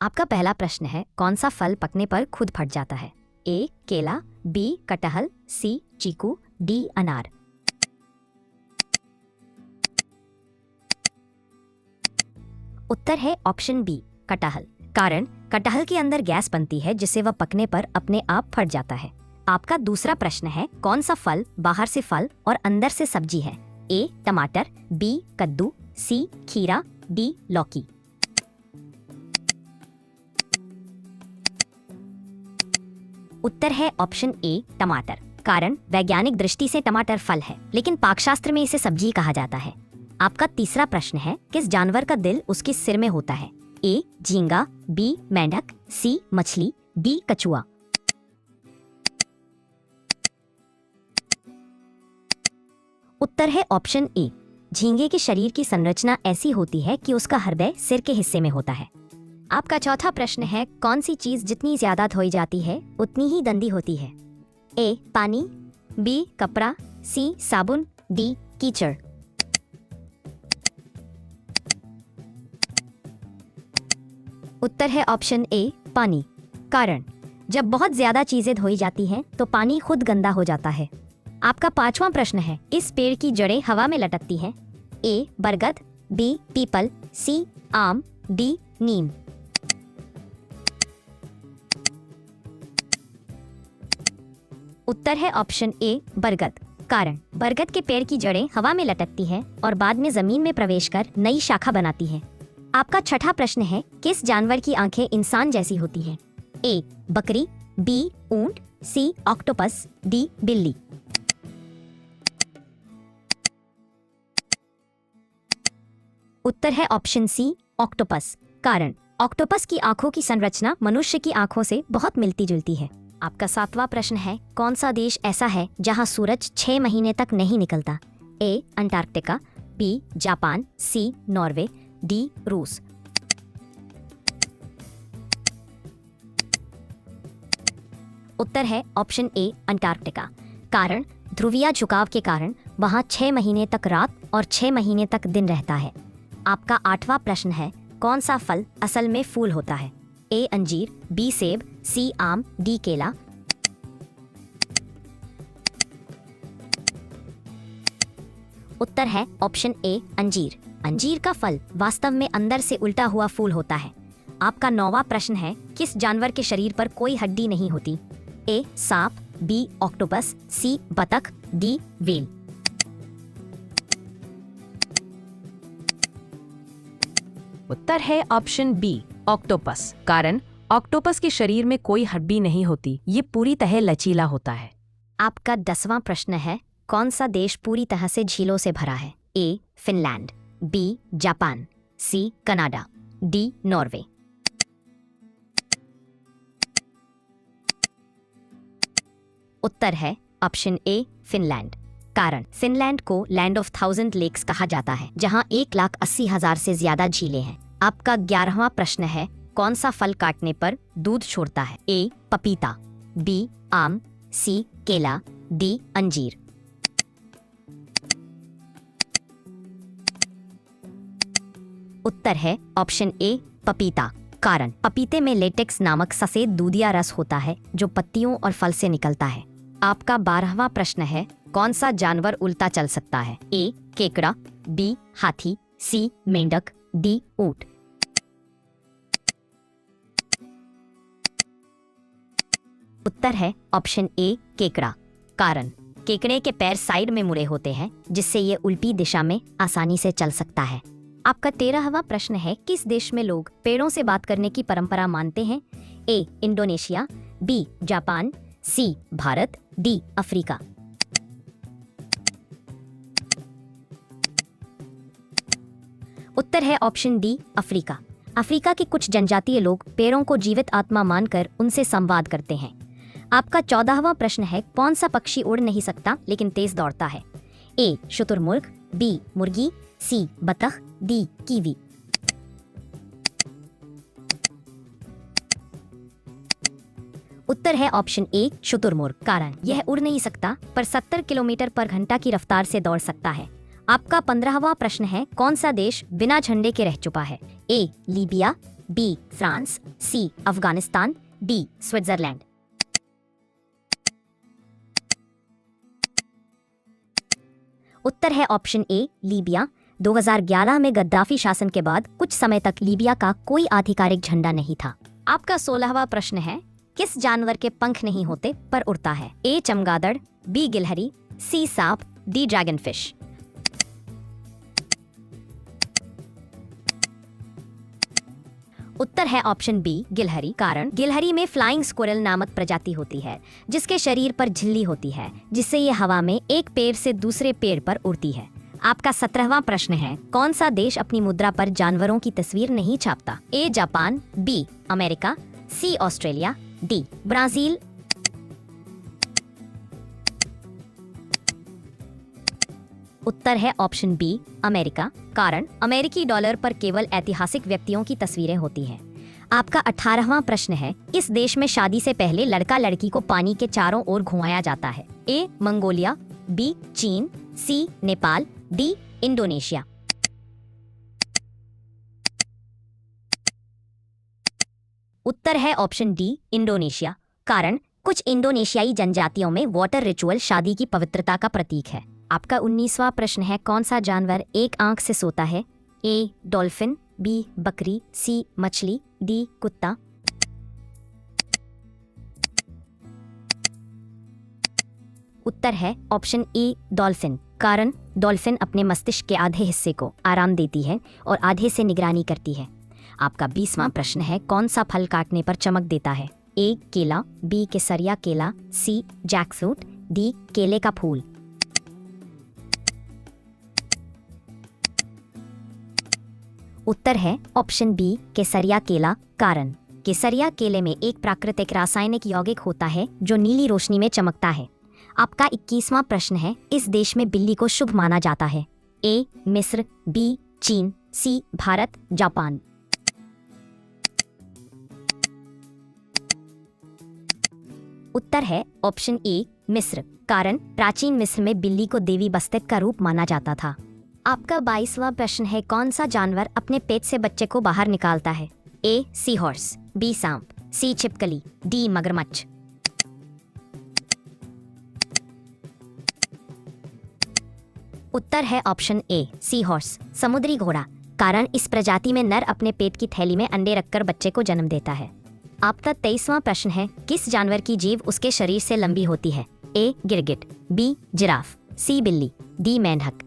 आपका पहला प्रश्न है, कौन सा फल पकने पर खुद फट जाता है? ए केला, बी कटहल, सी चीकू, डी अनार। उत्तर है ऑप्शन बी कटहल। कारण कटहल के अंदर गैस बनती है जिससे वह पकने पर अपने आप फट जाता है। आपका दूसरा प्रश्न है, कौन सा फल बाहर से फल और अंदर से सब्जी है? ए टमाटर, बी कद्दू, सी खीरा, डी लौकी। उत्तर है ऑप्शन ए टमाटर। कारण वैज्ञानिक दृष्टि से टमाटर फल है, लेकिन पाकशास्त्र में इसे सब्जी कहा जाता है। आपका तीसरा प्रश्न है, किस जानवर का दिल उसके सिर में होता है? ए झींगा, बी मेंढक, सी मछली, डी कछुआ। उत्तर है ऑप्शन ए झींगे के शरीर की संरचना ऐसी होती है कि उसका हृदय सिर के हिस्से में होता है। आपका चौथा प्रश्न है, कौन सी चीज जितनी ज्यादा धोई जाती है उतनी ही गंदी होती है? ए पानी, बी कपड़ा, सी साबुन, डी कीचड़। उत्तर है ऑप्शन ए पानी। कारण जब बहुत ज्यादा चीजें धोई जाती हैं तो पानी खुद गंदा हो जाता है। आपका पांचवा प्रश्न है, इस पेड़ की जड़ें हवा में लटकती हैं? ए बरगद, बी पीपल, सी आम, डी नीम। उत्तर है ऑप्शन ए बरगद। कारण बरगद के पेड़ की जड़ें हवा में लटकती हैं और बाद में जमीन में प्रवेश कर नई शाखा बनाती हैं। आपका छठा प्रश्न है, किस जानवर की आंखें इंसान जैसी होती हैं? ए बकरी, बी ऊंट, सी ऑक्टोपस, डी बिल्ली। उत्तर है ऑप्शन सी ऑक्टोपस। कारण ऑक्टोपस की आंखों की संरचना मनुष्य की आंखों से बहुत मिलती जुलती है। आपका सातवां प्रश्न है, कौन सा देश ऐसा है जहां सूरज 6 महीने तक नहीं निकलता? ए अंटार्कटिका, बी जापान, सी नॉर्वे, डी रूस। उत्तर है ऑप्शन ए अंटार्कटिका। कारण ध्रुवीय झुकाव के कारण वहां 6 महीने तक रात और 6 महीने तक दिन रहता है। आपका आठवां प्रश्न है, कौन सा फल असल में फूल होता है? ए अंजीर, बी सेब, सी आम, डी केला। उत्तर है ऑप्शन ए अंजीर। अंजीर का फल वास्तव में अंदर से उल्टा हुआ फूल होता है। आपका 9वां प्रश्न है, किस जानवर के शरीर पर कोई हड्डी नहीं होती? ए सांप, बी ऑक्टोपस, सी बतख, डी व्हेल। उत्तर है ऑप्शन बी ऑक्टोपस। कारण ऑक्टोपस के शरीर में कोई हड्डी नहीं होती, ये पूरी तरह लचीला होता है। आपका 10वां प्रश्न है, कौन सा देश पूरी तरह से झीलों से भरा है? A Finland, B Japan, C Canada, D Norway. उत्तर है ऑप्शन ए फिनलैंड। कारण फिनलैंड को लैंड ऑफ 1000 लेक्स कहा जाता है, जहां 1,80,000 से ज्यादा झीलें हैं। आपका 11वां प्रश्न है, कौन सा फल काटने पर दूध छोड़ता है? ए पपीता, बी आम, सी केला, डी अंजीर। उत्तर है ऑप्शन ए पपीता। कारण पपीते में लेटेक्स नामक सफेद दूधिया रस होता है जो पत्तियों और फल से निकलता है। आपका 12वां प्रश्न है, कौन सा जानवर उल्टा चल सकता है? ए केकड़ा, बी हाथी, सी मेंढक, डी ऊंट। उत्तर है ऑप्शन ए केकड़ा। कारण केकड़े के पैर साइड में मुड़े होते हैं जिससे ये उल्टी दिशा में आसानी से चल सकता है। आपका 13वां प्रश्न है, किस देश में लोग पेड़ों से बात करने की परंपरा मानते हैं? ए इंडोनेशिया, बी जापान, सी भारत, डी अफ्रीका। उत्तर है ऑप्शन डी अफ्रीका। अफ्रीका के कुछ जनजातीय लोग पेड़ों को जीवित आत्मा मानकर उनसे संवाद करते हैं। आपका 14वां प्रश्न है, कौन सा पक्षी उड़ नहीं सकता लेकिन तेज दौड़ता है? ए शुतुरमुर्ग, बी मुर्गी, सी बतख, डी कीवी। उत्तर है ऑप्शन ए शुतुरमुर्ग। कारण यह उड़ नहीं सकता पर 70 किलोमीटर पर घंटा की रफ्तार से दौड़ सकता है। आपका 15वां प्रश्न है, कौन सा देश बिना झंडे के रह चुका है? ए लीबिया, बी फ्रांस, सी अफगानिस्तान, डी स्विट्जरलैंड। उत्तर है ऑप्शन ए लीबिया। 2011 में गद्दाफी शासन के बाद कुछ समय तक लीबिया का कोई आधिकारिक झंडा नहीं था। आपका 16वां प्रश्न है, किस जानवर के पंख नहीं होते पर उड़ता है? ए चमगादड़, बी गिलहरी, सी सांप, डी ड्रैगनफिश। उत्तर है ऑप्शन बी गिलहरी। कारण गिलहरी में फ्लाइंग स्क्विरल नामक प्रजाति होती है जिसके शरीर पर झिल्ली होती है जिससे ये हवा में एक पेड़ से दूसरे पेड़ पर उड़ती है। आपका 17वां प्रश्न है, कौन सा देश अपनी मुद्रा पर जानवरों की तस्वीर नहीं छापता? A Japan, B America, C Australia, D Brazil. उत्तर है ऑप्शन बी अमेरिका। कारण अमेरिकी डॉलर पर केवल ऐतिहासिक व्यक्तियों की तस्वीरें होती हैं। आपका 18वां प्रश्न है, इस देश में शादी से पहले लड़का लड़की को पानी के चारों ओर घुमाया जाता है? ए मंगोलिया, बी चीन, सी नेपाल, डी इंडोनेशिया। उत्तर है ऑप्शन डी इंडोनेशिया। कारण कुछ इंडोनेशियाई जनजातियों में वाटर रिचुअल शादी की पवित्रता का प्रतीक है। आपका 19वां प्रश्न है, कौन सा जानवर एक आंख से सोता है? ए डॉल्फिन, बी बकरी, सी मछली, डी कुत्ता। उत्तर है ऑप्शन ए डॉल्फिन। कारण डॉल्फिन अपने मस्तिष्क के आधे हिस्से को आराम देती है और आधे से निगरानी करती है। आपका 20वां प्रश्न है, कौन सा फल काटने पर चमक देता है? ए केला, बी केसरिया केला, सी जैकफ्रूट, डी केले का फूल। उत्तर है ऑप्शन बी केसरिया केला। कारण केसरिया केले में एक प्राकृतिक रासायनिक यौगिक होता है जो नीली रोशनी में चमकता है। आपका 21वां प्रश्न है, इस देश में बिल्ली को शुभ माना जाता है? ए मिस्र, बी चीन, सी भारत, जापान। उत्तर है ऑप्शन ए मिस्र। कारण प्राचीन मिस्र में बिल्ली को देवी बस्तिक का रूप माना जाता था। आपका 22वां प्रश्न है, कौन सा जानवर अपने पेट से बच्चे को बाहर निकालता है? ए सी हॉर्स, बी सांप, सी छिपकली, डी मगरमच्छ। उत्तर है ऑप्शन ए सी हॉर्स, समुद्री घोड़ा। कारण इस प्रजाति में नर अपने पेट की थैली में अंडे रखकर बच्चे को जन्म देता है। आपका 23वां प्रश्न है, किस जानवर की जीभ उसके शरीर से लंबी होती है? ए गिरगिट, बी जिराफ, सी बिल्ली, डी मेंढक।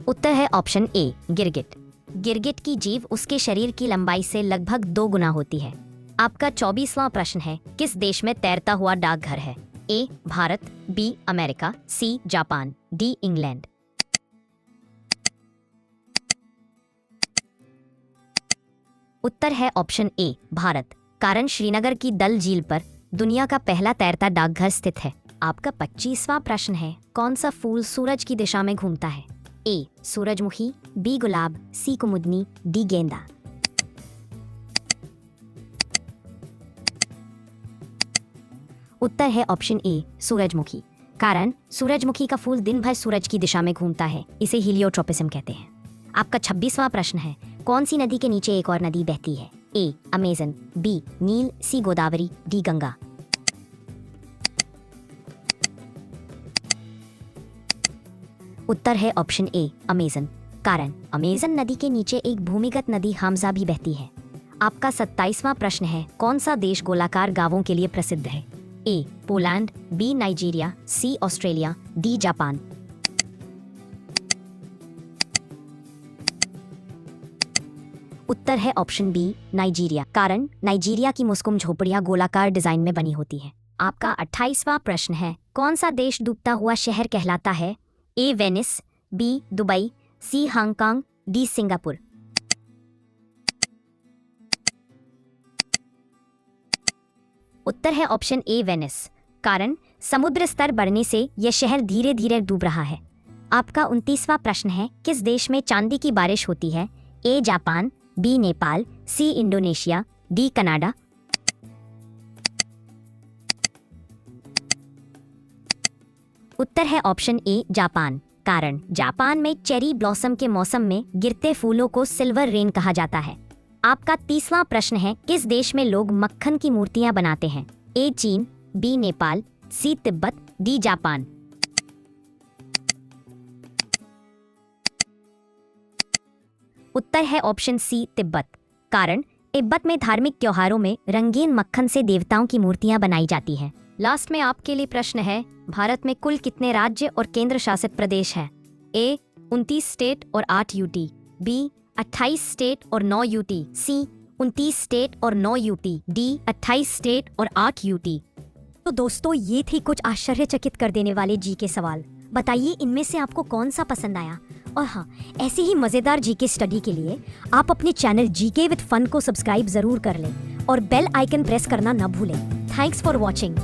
उत्तर है ऑप्शन ए गिरगिट। गिरगिट की जीभ उसके शरीर की लंबाई से लगभग 2 गुना होती है। आपका 24वां प्रश्न है, किस देश में तैरता हुआ डाकघर है? A Bharat, B America, C Japan, D England. उत्तर है ऑप्शन ए भारत। कारण श्रीनगर की दल झील पर दुनिया का पहला तैरता डाकघर स्थित है। आपका 25वां प्रश्न है, कौन सा फूल सूरज की दिशा में घूमता है? ए सूरजमुखी, बी गुलाब, सी कुमुदनी, डी गेंदा। उत्तर है ऑप्शन ए सूरजमुखी। कारण सूरजमुखी का फूल दिन भर सूरज की दिशा में घूमता है, इसे हीलियोट्रोपिज्म कहते हैं। आपका 26वां प्रश्न है, कौन सी नदी के नीचे एक और नदी बहती है? ए अमेजन, बी नील, सी गोदावरी, डी गंगा। उत्तर है ऑप्शन ए अमेजन। कारण अमेजन नदी के नीचे एक भूमिगत नदी हामजा भी बहती है। आपका 27वां प्रश्न है, कौन सा देश गोलाकार गांवों के लिए प्रसिद्ध है? ए पोलैंड, बी नाइजीरिया, सी ऑस्ट्रेलिया, डी जापान। उत्तर है ऑप्शन बी नाइजीरिया। कारण नाइजीरिया की मुस्कुम झोपड़ियां गोलाकार डिजाइन में बनी होती है। आपका 28वां प्रश्न है, कौन सा देश डूबता हुआ शहर कहलाता है? ए वेनिस, बी दुबई, सी हांगकांग, डी सिंगापुर। उत्तर है ऑप्शन ए वेनिस। कारण समुद्र स्तर बढ़ने से यह शहर धीरे धीरे डूब रहा है। आपका 29वां प्रश्न है, किस देश में चांदी की बारिश होती है? A Japan, B Nepal, C Indonesia, D Canada. उत्तर है ऑप्शन ए जापान। कारण जापान में चेरी ब्लॉसम के मौसम में गिरते फूलों को सिल्वर रेन कहा जाता है। आपका तीसरा प्रश्न है, किस देश में लोग मक्खन की मूर्तियां बनाते हैं? ए चीन, बी नेपाल, सी तिब्बत, डी जापान। उत्तर है ऑप्शन सी तिब्बत। कारण तिब्बत में धार्मिक त्योहारों में रंगीन मक्खन से देवताओं की मूर्तियां बनाई जाती हैं। लास्ट में आपके लिए प्रश्न है, भारत में कुल कितने राज्य और केंद्र शासित प्रदेश हैं? ए 29 स्टेट और 8 यूटी, बी 28 स्टेट और 9 यूटी, सी 29 स्टेट और 9 यूटी, डी 28 स्टेट और 8 यूटी। तो दोस्तों, ये थी कुछ आश्चर्यचकित कर देने वाले जी के सवाल। बताइए इनमें से आपको कौन सा पसंद आया? और हाँ, ऐसी ही मज़ेदार जीके स्टडी के लिए आप अपने चैनल जीके विद फन को सब्सक्राइब जरूर कर लें और बेल आइकन प्रेस करना न भूलें। Thanks for watching.